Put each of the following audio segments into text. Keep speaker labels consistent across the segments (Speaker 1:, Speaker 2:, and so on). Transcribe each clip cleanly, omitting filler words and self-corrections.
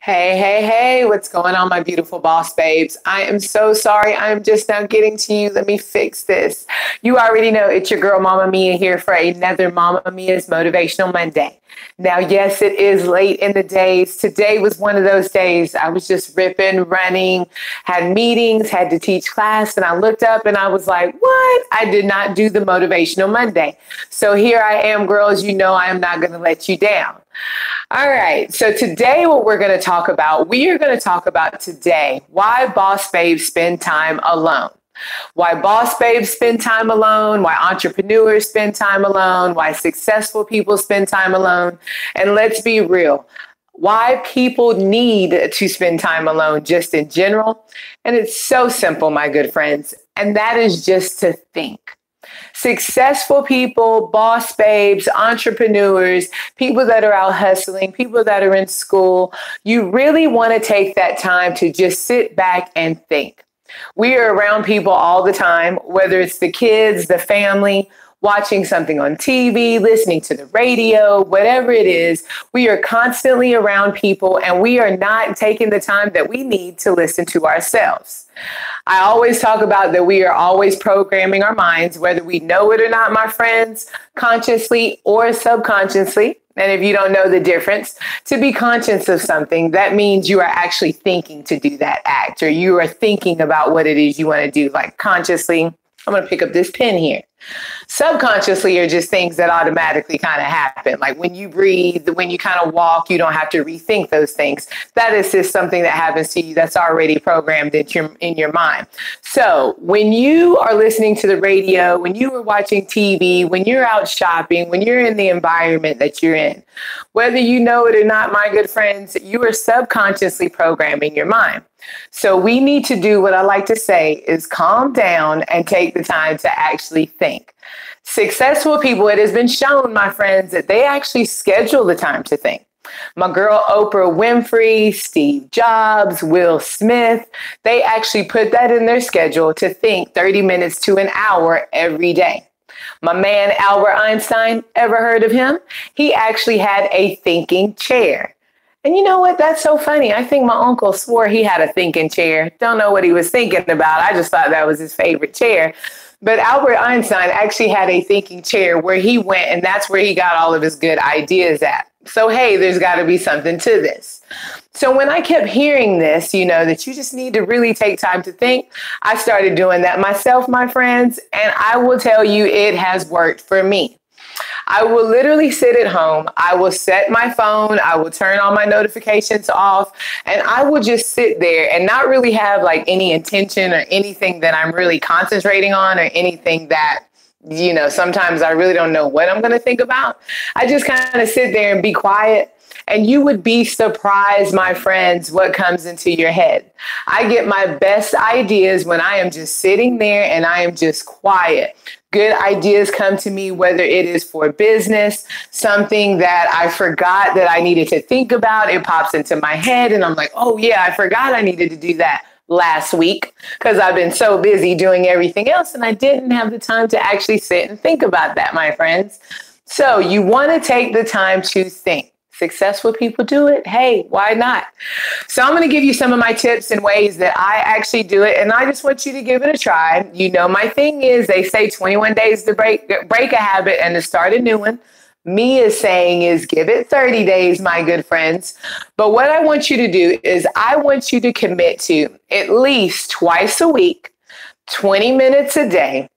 Speaker 1: Hey, hey, hey, what's going on, my beautiful boss babes? I am so sorry. I'm just now getting to you. Let me fix this. You already know it's your girl, Mama Mia, here for another Mama Mia's Motivational Monday. Now, yes, it is late in the days. Today was one of those days. I was just ripping, running, had meetings, had to teach class, and I looked up and I was like, what? I did not do the Motivational Monday. So here I am, girls. You know I am not going to let you down. All right. So today, what we're going to talk about, we are going to talk about today why boss babes spend time alone. Why boss babes spend time alone, why entrepreneurs spend time alone, why successful people spend time alone. And let's be real, why people need to spend time alone just in general. And it's so simple, my good friends. And that is just to think. Successful people, boss babes, entrepreneurs, people that are out hustling, people that are in school, you really want to take that time to just sit back and think. We are around people all the time, whether it's the kids, the family, watching something on TV, listening to the radio, whatever it is. We are constantly around people and we are not taking the time that we need to listen to ourselves. I always talk about that we are always programming our minds, whether we know it or not, my friends, consciously or subconsciously. And if you don't know the difference, to be conscious of something, that means you are actually thinking to do that act, or you are thinking about what it is you want to do. Like consciously, I'm going to pick up this pen here. Subconsciously are just things that automatically kind of happen. Like when you breathe, when you kind of walk, you don't have to rethink those things. That is just something that happens to you that's already programmed in your mind. So when you are listening to the radio, when you are watching TV, when you're out shopping, when you're in the environment that you're in, whether you know it or not, my good friends, you are subconsciously programming your mind. So we need to do what I like to say is calm down and take the time to actually think. Successful people, it has been shown, my friends, that they actually schedule the time to think. My girl Oprah Winfrey, Steve Jobs, Will Smith, they actually put that in their schedule to think 30 minutes to an hour every day. My man Albert Einstein, ever heard of him? He actually had a thinking chair. And you know what? That's so funny. I think my uncle swore he had a thinking chair. Don't know what he was thinking about. I just thought that was his favorite chair. But Albert Einstein actually had a thinking chair where he went, and that's where he got all of his good ideas at. So, hey, there's got to be something to this. So when I kept hearing this, that you just need to really take time to think, I started doing that myself, my friends. And I will tell you, it has worked for me. I will literally sit at home. I will set my phone. I will turn all my notifications off, and I will just sit there and not really have like any intention or anything that I'm really concentrating on or anything that, sometimes I really don't know what I'm going to think about. I just kind of sit there and be quiet. And you would be surprised, my friends, what comes into your head. I get my best ideas when I am just sitting there and I am just quiet. Good ideas come to me, whether it is for business, something that I forgot that I needed to think about. It pops into my head and I'm like, oh yeah, I forgot I needed to do that last week because I've been so busy doing everything else and I didn't have the time to actually sit and think about that, my friends. So you want to take the time to think. Successful people do it. Hey, why not? So I'm going to give you some of my tips and ways that I actually do it. And I just want you to give it a try. My thing is they say 21 days to break a habit and to start a new one. Me is saying is give it 30 days, my good friends. But what I want you to do is I want you to commit to at least twice a week, 20 minutes a day.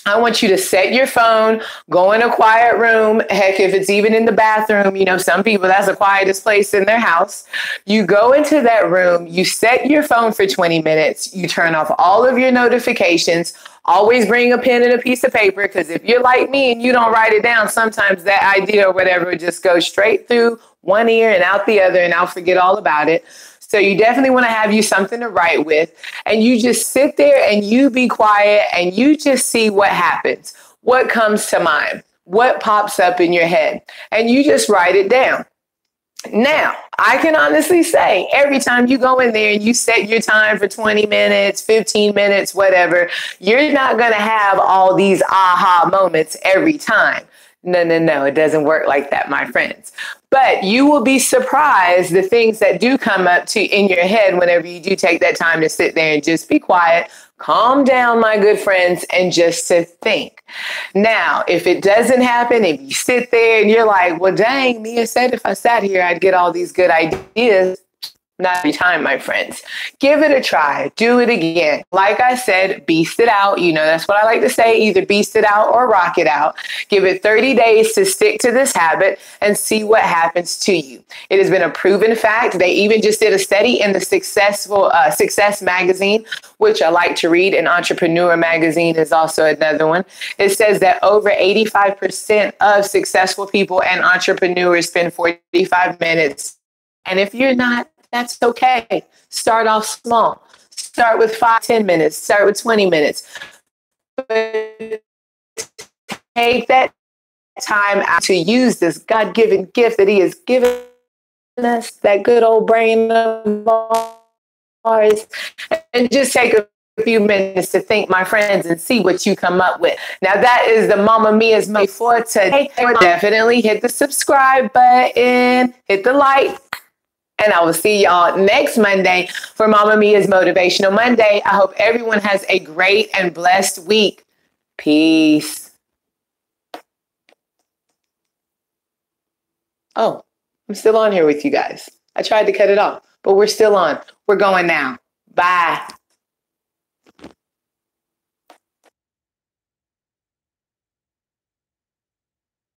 Speaker 1: I want you to set your phone, go in a quiet room. Heck, if it's even in the bathroom, some people, that's the quietest place in their house. You go into that room, you set your phone for 20 minutes, you turn off all of your notifications. Always bring a pen and a piece of paper, because if you're like me and you don't write it down, sometimes that idea or whatever just goes straight through one ear and out the other, and I'll forget all about it. So you definitely want to have you something to write with, and you just sit there and you be quiet and you just see what happens, what comes to mind, what pops up in your head, and you just write it down. Now, I can honestly say every time you go in there and you set your time for 20 minutes, 15 minutes, whatever, you're not going to have all these aha moments every time. No, no, no. It doesn't work like that, my friends. But you will be surprised the things that do come up to in your head whenever you do take that time to sit there and just be quiet, calm down, my good friends, and just to think. Now, if it doesn't happen, if you sit there and you're like, well, dang, Mia said if I sat here, I'd get all these good ideas. Not every time, my friends. Give it a try. Do it again. Like I said, beast it out. You know, that's what I like to say. Either beast it out or rock it out. Give it 30 days to stick to this habit and see what happens to you. It has been a proven fact. They even just did a study in the Success magazine, which I like to read. And Entrepreneur magazine is also another one. It says that over 85% of successful people and entrepreneurs spend 45 minutes. And if you're not, that's okay. Start off small. Start with 5, 10 minutes. Start with 20 minutes. But take that time out to use this God-given gift that He has given us, that good old brain of ours, and just take a few minutes to think, my friends, and see what you come up with. Now, that is the Mama Mia's Monday for today. Definitely hit the subscribe button, hit the like. And I will see y'all next Monday for Mama Mia's Motivational Monday. I hope everyone has a great and blessed week. Peace. Oh, I'm still on here with you guys. I tried to cut it off, but we're still on. We're going now. Bye.